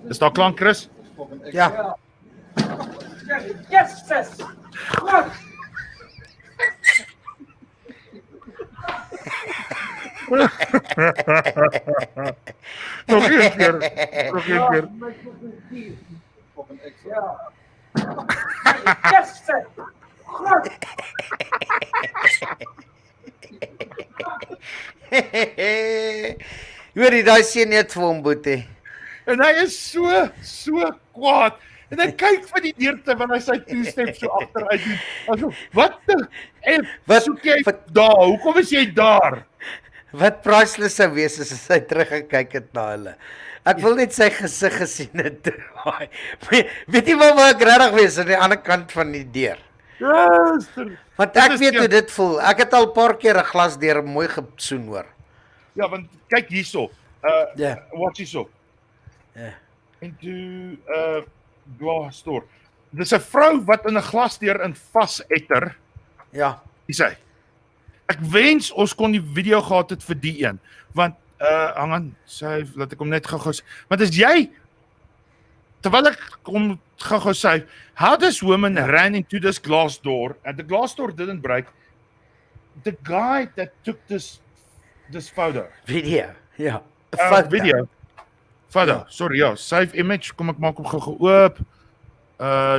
Is daar klank, Chris? Ja. Yes, sis. Look. Nog een keer. Yes, sis. Look. Hoorie, daai seun net vir hom boetie. En hy is so kwaad. En hy kyk vir die deur terwyl hy sy two-step so agteruit doen. Asof, wat Wat- soek jy wat- daar? Hoekom is jy daar? Wat priceless sou wees as hy teruggekyk het na hulle. Ek wil net sy gesig gesien het draai. Weet jy wat ek regtig wees aan die ander kant van die deur? Yes. Want Dit ek is weet die- hoe dit voel. Ek het al 'n paar keer 'n glas deur mooi gesoen hoor. Ja, want kyk hierso. Ja. Watch hierso. Ja. Into glass door. Dis 'n vrou wat in 'n glasdeur in vasetter. Ja. Dis hy. Ek wens ons kon die video gehad het vir die een, want hang aan, sê laat ek hom net gou-gou sê. Want as jy terwyl ek kom gou-gou sê, how this woman ran into this glass door and the glass door didn't break. The guy that took this photo. Video. Ja. 'n foto. Video. Foto. Ja. Sorry, ja, save image. Kom ek maak hom gou-gou oop.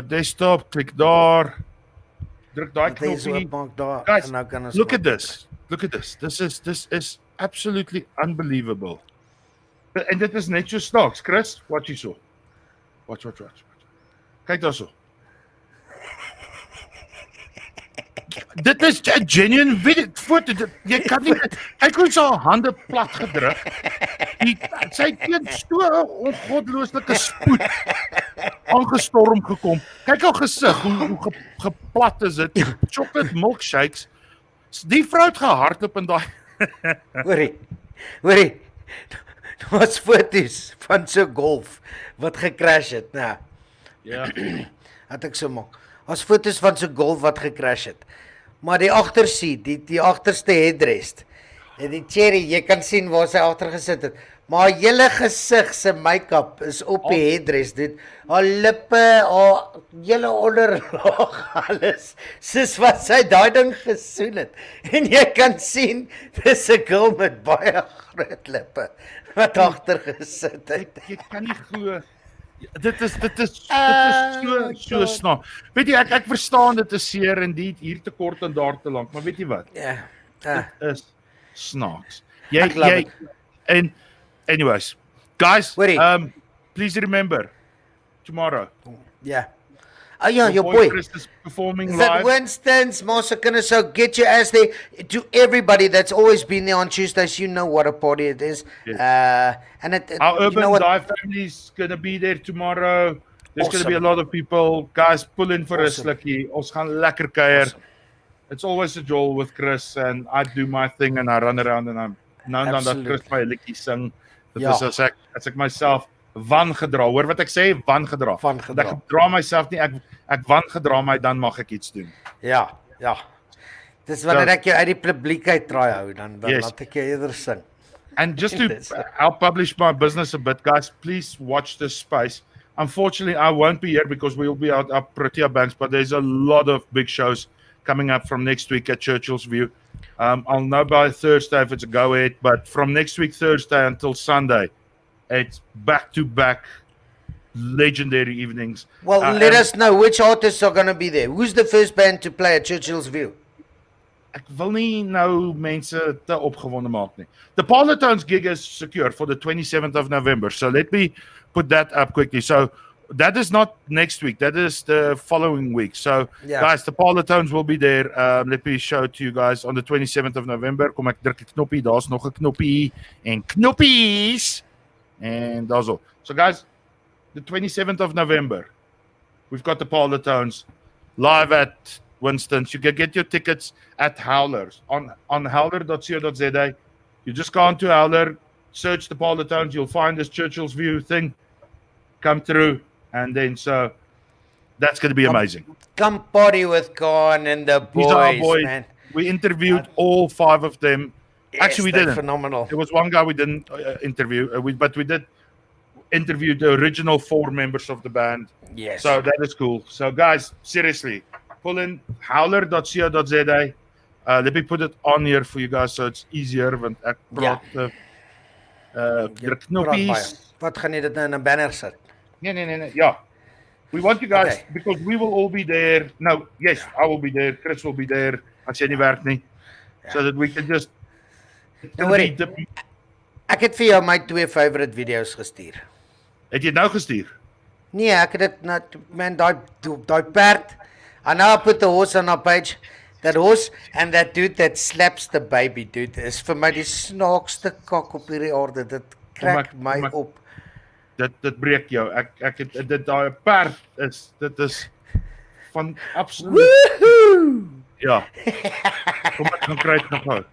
Desktop, klik daar. Druk daai Dit is knoppie. wat maak daar Guys, en nou kan ons Look maak. at this. Look at this. This is absolutely unbelievable. En dit is net so snaaks, Chris. Watch hierso. Watch. Kyk daarso. Dit is 'n genuine video foto. Jy kan nie kyk hoe sy haar hande plat gedruk. Sy het teen so ongoddelike spoed aangestorm gekom. Kyk haar gesig, hoe geplat is dit. Chocolate milkshakes. Die vrou het gehardloop in daai Hoorie. Daar was foto's van so golf wat gecrash het, nou. Ja. Wat ek so maak. Daar's foto's van so golf wat gecrash het. Maar die agterseat, die agterste headrest. En die cherry, jy kan sien waar sy agter gesit het. Maar haar hele gesig se make-up is op die headrest, dit. Haar lippe, haar hele onderlaag, alles. Soos wat sy daai ding gesoen het. En jy kan sien, dis 'n girl met baie groot lippe wat agter gesit het. Jy kan nie glo. Dit is Oh so snaaks. Weet jy, ek verstaan dit is seer en dit hier te kort en daar te lank, maar weet jy wat? Ja. Dit is snaaks. Ek love it. En anyways, guys, Hoorie. please remember tomorrow. Ja. Ja, your boy. Chris is performing Is that live. Winston's, Master so get your ass there. To everybody that's always been there on Tuesdays, you know what a party it is. Yes. And Our you Urban know what? Dive family is going to be there tomorrow. There's going to be a Awesome. lot of people. Guys, pull in for Awesome. a slukkie. Ons gaan lekker kuier. Awesome. It's always a joy with Chris and I do my thing and I run around and I'm nou dan dat Chris my liedjie sing. Dit Ja. is as ek myself wangedra. Hoor wat ek sê? Wangedra. Wangedra. Ek dra myself nie, ek wangedra my dan mag ek iets doen. Ja. Dis wanneer ek jou uit die publiek uit draai hou, dan Yes. laat ek jou eerder sing. And just to Yes. help publish my business a bit, guys, please watch this space. Unfortunately, I won't be here because we'll be out at Protea Banks, but there's a lot of big shows coming up from next week at Churchill's View. I'll know by Thursday if it's a go-ahead, but from next week, Thursday until Sunday, it's back-to-back legendary evenings. Well, let us know which artists are going to be there. Who's the first band to play at Churchill's View? Ek wil nie nou mense te opgewonde maak nie. The Parlotones gig is secure for the 27th of November. So let me put that up quickly. So that is not next week. That is the following week. So Yeah. guys, the Parlotones will be there. Let me show it to you guys on the 27th of November. Kom ek druk 'n knoppie. Daar's nog 'n knoppie en knoppies. En daar's al. So guys, the 27th of November, we've got the Parlotones live at Winston's. You can get your tickets at Howlers on howler.co.za. You just go onto Howler, search the Parlotones, you'll find this Churchill's View thing, come through, and then so That's going to be amazing. Come party with Khan and the These are our boys, boys. man. We interviewed all 5 of them. Yes, Actually, we they're didn't. phenomenal. There was one guy we didn't interview, but we did interview the original 4 members of the band. Yes. So that is cool. So guys, seriously, pull in howler.co.za. Let me put it on here for you guys so it's easier want ek praat druk knoppies. Wat gaan jy dit nou in 'n banner sit? Nee. Ja. We want you guys Okay. because we will all be there. No, yes, I will be there. Chris will be there. As jy nie werk nie. So that we can just Don't worry. Ek het vir jou my 2 favorite video's gestuur. Het jy dit nou gestuur? Nee, ek het dit net man daai perd. I now put the horse on our page. That horse and that dude that slaps the baby, dude, is vir my die snaakste kak op hierdie aarde. Dit krak my op. Dit breek jou. Ek het dit daai perd is dit is van absoluut. Woohoo! Ja. Kom ek gaan kry dit nog gou.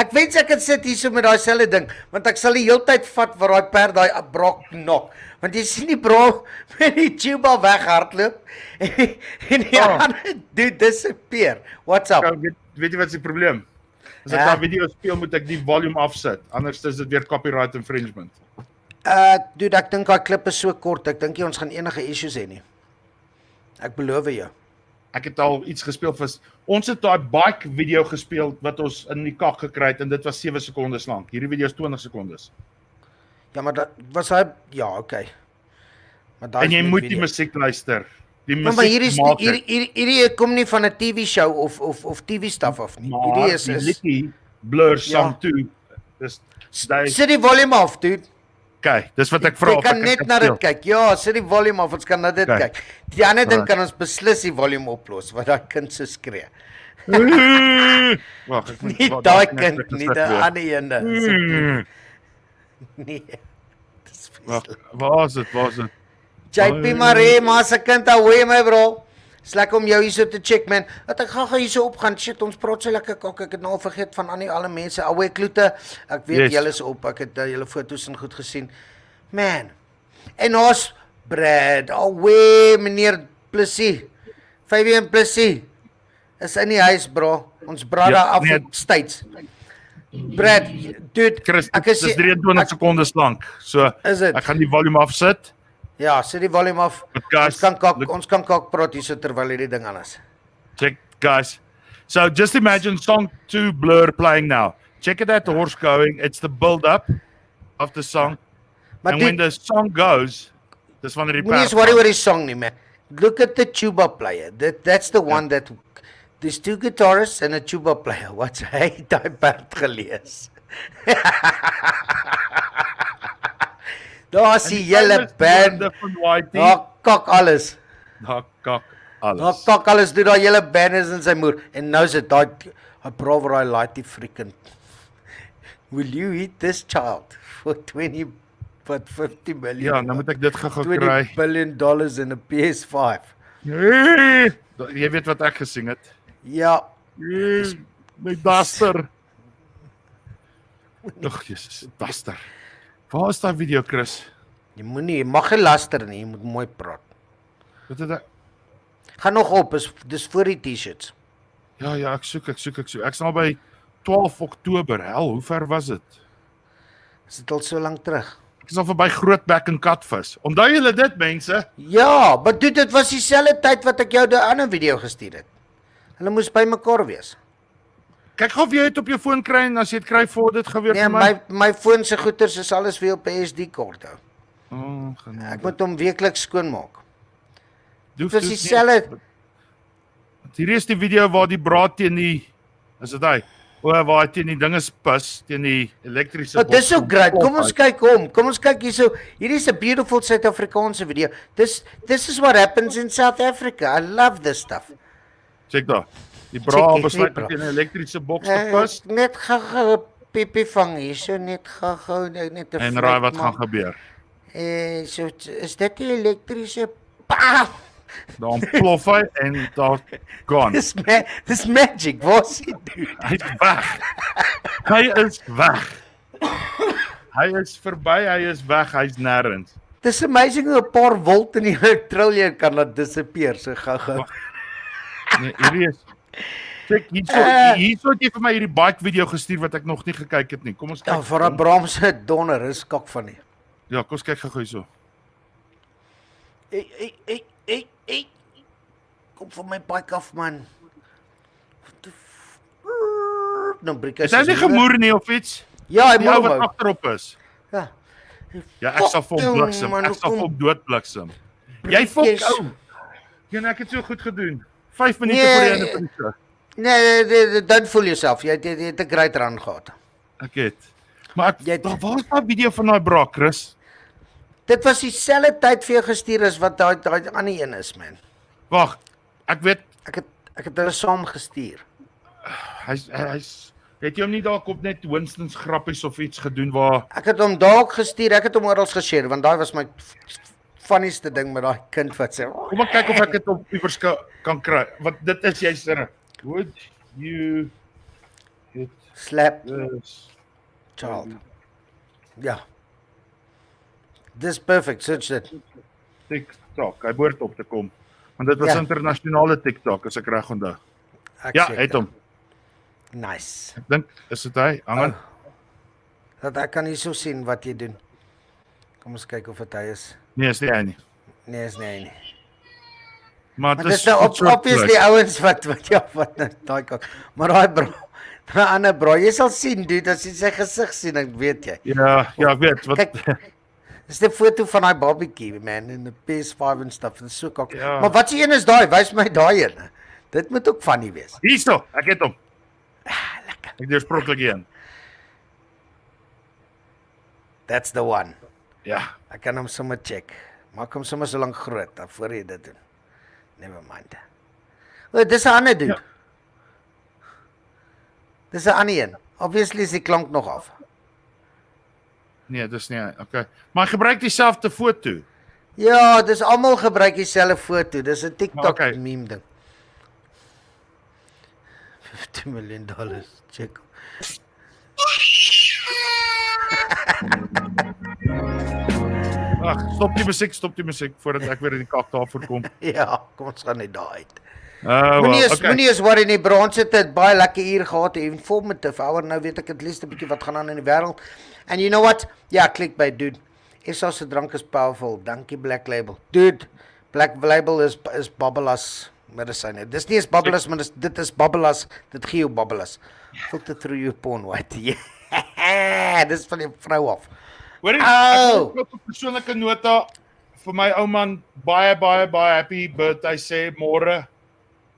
Ek wens ek kan sit hier so met daai selfde ding, want ek sal die hele tyd vat waar daai perd daai brok nok. Want jy sien die bro met die tuba weghardloop en die ander dude disappear. What's up? Nou, weet jy wat is die probleem? As ek Ja. daai video speel moet ek die volume afsit. Anders is dit weer copyright infringement. Dude, ek dink daai klip is so kort. Ek dink nie ons gaan enige issues hê nie. Ek beloof jou. Ek het al iets gespeel vir ons het daai bike video gespeel wat ons in die kak gekry het en dit was 7 sekondes lank. Hierdie video is 20 sekondes. Ja, maar dat was hy ja, okay. Maar daai En jy is net moet die video. musiek luister. Die Maar musiek hierdie is maak hierdie kom nie van 'n TV show of TV stuff af nie. Hierdie is die liedjie Blur Song 2. Dis sit die volume af, dude. okay, dis wat ek vra. Jy kan net na dit kyk. Ja, sit die volume af, ons kan na dit Okay. kyk. Die ander ding Alright. kan ons beslis die volume oplos wat daai kind so skree. Wag, ek moet Nie wat- daai wat- kind wat- nie, wat- die wat- ander ene. Mm. Nee. Dis Wag, vreeslik. waar is dit? JP Maree, maar se kind, hoe my bro? Dis lekker om jou hierso te check man. Dat ek gaan hierso opgaan. Shit, ons praat so lekker kak. Ek het nou al vergeet van alle mense. Alwe kloete. Ek weet Yes. julle is op. Ek het julle foto's en goed gesien. Man. En ons Brad, alwe meneer Plessie. Fabian Plessie. Is in die huis bro. Ons brada Ja, af nee. op States. Brad, dude, Chris, ek dit is 23 sekondes lank. So Is dit? ek gaan die volume afsit. Ja, sit die volume af. But guys, Ons kan kak praat hierso terwyl hierdie ding aan is. Check, guys. So just imagine song 2 Blur playing now. Check it out, the horse going. It's the build up of the song. Maar And when the song goes, dis wanneer die moenie eens worry oor die song nie, man. Look at the tuba player. That's the one that there's 2 guitarists and a tuba player. Wat's hy daai perd gelees? Daar is die hele band. Daar kak alles. Daar kak Daar alles. kak alles doen daai hele band is in sy moer. En nou is dit daai bravo daai laat die freaking. Will you eat this child for 20 but 50 million? Ja, nou moet ek dit gou kry. $20 billion in 'n PS5. Jy weet wat ek gesing het. Ja, My Duster. Ag Jesus, Duster. Waar is daai video, Chris? jy mag nie luister nie, jy moet mooi praat. Wat het ek? Gaan nog op, dis voor die T-shirts. Ja, ek soek. Ek's nou by 12 Oktober. Hel, hoe ver was dit? Is dit al so lank terug? Ek is al verby Grootbek en Katvis. Onthou julle dit, mense? Ja, maar dit was dieselfde tyd wat ek jou die ander video gestuur het. Hulle moes by mekaar wees. Kyk gou of jy dit op jou foon kry en as jy dit kry voor dit gebeur Nee, vir my. my foon se goeders is alles weer op 'n SD-kaart hou. Oh, genade. Ek moet hom weekliks skoonmaak. Doef, Dit was dieselfde. Hierdie is die video waar die braad teen die is dit hy? Waar hy teen die dinge pis, teen die elektriese Oh, dis so boks. great. Kom ons kyk hom. Kom ons kyk hierso. Hierdie is 'n beautiful Suid-Afrikaanse video. This is what happens in South Africa. I love this stuff. Check daar. Die braad Check, besluit bra. teen 'n elektriese boks te pis Net gou 'n piepie vang hierso, net gou net 'n en raai wat gaan gebeur. So is dit die elektriese pa? Dan plof hy en daar gaan. Dis magic. Wat sê jy? Hy's weg. Hy is weg. Hy is verby, hy is weg, hy's nêrens. Dis amazing hoe 'n paar volt in die triljoen kan laat disappear so gou-gou. Nee, hierdie is Kyk, hierso het jy vir my hierdie bike video gestuur wat ek nog nie gekyk het nie. Kom ons kyk. Ja, vir 'n Brahmse donder is kak van nie. Ja, kom ons kyk gou hierso. Hey. Kom van my bike af man. Nou breek hy. Is hy nie gemoer nie of iets? Ja, hy Die ou moet wat agterop is. Ja. Ja, ek sal vir hom bliksem. Man, Ek sal vir hoekom hom doodbliksem. Jy fok breek jy ou. Ja, ek het so goed gedoen. 5 minute Nee. voor die einde van die show. Nee, don't fool yourself. Jy het 'n great run gehad. Ek het. Maar Jy het- waar is daai video van daai bra, Chris? Dit was dieselfde tyd vir jou gestuur as wat daai ander een is, man. Wag. Ek weet Ek het hulle saam gestuur. hy's het jy hom nie dalk op net Winston's grappies of iets gedoen waar Ek het hom dalk gestuur. Ek het hom oral geshare want daai was my funnieste ding met daai kind wat sê. Kom ek kyk of ek dit op iewers kan kry. Want dit is jy sê. Would you hit Slap this child. Ja. Dis perfect. Search dit. TikTok? Hy behoort op te kom. Want dit was Ja. internasionale TikTok as ek reg onthou. Ek Ja, check het dit. hom. Nice. Ek dink is dit hy? Hang aan. Dat ek kan hierso sien wat jy doen. Kom ons kyk of dit hy is. Nee, is nie hy nie. Nee, is nie hy nie. Maar Maar dit dis nou obviously ouens wat nou daai kak. Maar daai ander bro, jy sal sien dude as jy sy gesig sien, dan weet jy. Ja, ek weet wat. Kyk, dis 'n foto van daai barbecue man in 'n PS5 en stuff. Dit is so kak. Ja. Maar wat se een is daai? Wys my daai een. Dit moet ook funny wees. Hierso, ek het hom. Lekker. Ek doen sprooklik een. That's the one. Ja. Ek kan hom sommer check. Maak hom sommer so lank groot dan voor jy dit doen. Never mind. O, dis 'n ander dude. Ja. Dis 'n ander een. Obviously is die klank nog af. Nee, dis nie hy. Okay. Maar hy gebruik dieselfde foto. Ja, dis almal gebruik dieselfde foto. Dis 'n TikTok Okay. meme ding. $50 million. Check. Ag, stop die musiek voordat ek weer in die kak daarvoor kom. Ja, kom ons gaan net daar uit. Okay. Moenie eens worry nie, bro. Ons het 'n baie lekker uur gehad, informative hour. Nou weet ek at least 'n bietjie wat gaan aan in die wêreld. And you know what? Ja, klik by dude. SA se drank is powerful. Dankie Black Label. Dude, Black Label is Babbelas medisyne. Dis nie eens Babbelas, maar dit is Babbelas. Dit gee jou Babbelas. Filter through your porn white. Yeah. Dis van die vrou af. Hoorie, Au. ek wil op 'n persoonlike nota vir my ou man baie happy birthday sê môre.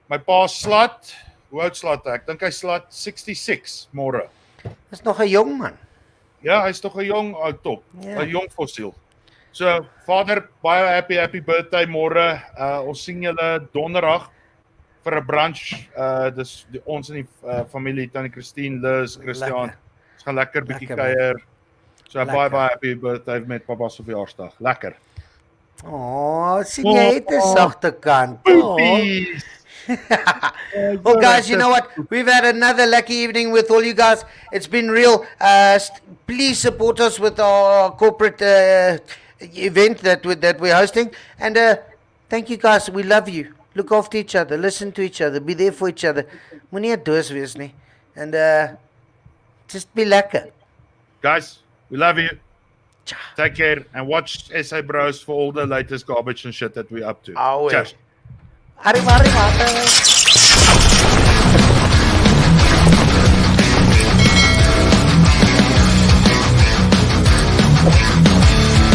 My pa slat. Hoe oud slat hy? Ek dink hy slat 66 môre. Dis nog 'n jong man. Ja, hy's tog 'n jong ou top, Ja. 'n jong fossiel. So, vader, baie happy birthday môre. Ons sien julle donderdag vir 'n brunch. Dis ons in die familie Tannie Christine, Liz, Christian. Lekker. Ons gaan lekker bietjie Lekker, man. kuier. So Lekker. baie happy birthday met pappa se verjaarsdag. Lekker. Oh, sien jy het 'n sagte kant. Oh. Peace. Well, guys, you know what? We've had another lucky evening with all you guys. It's been real. Please support us with our corporate event that we're hosting. And thank you, guys. We love you. Look after each other. Listen to each other. Be there for each other. Moenie 'n doos wees nie. And just be lekker. Guys, we love you. Take care and watch SA Bros for all the latest garbage and shit that we're up to. Always. Cheers. Arriba.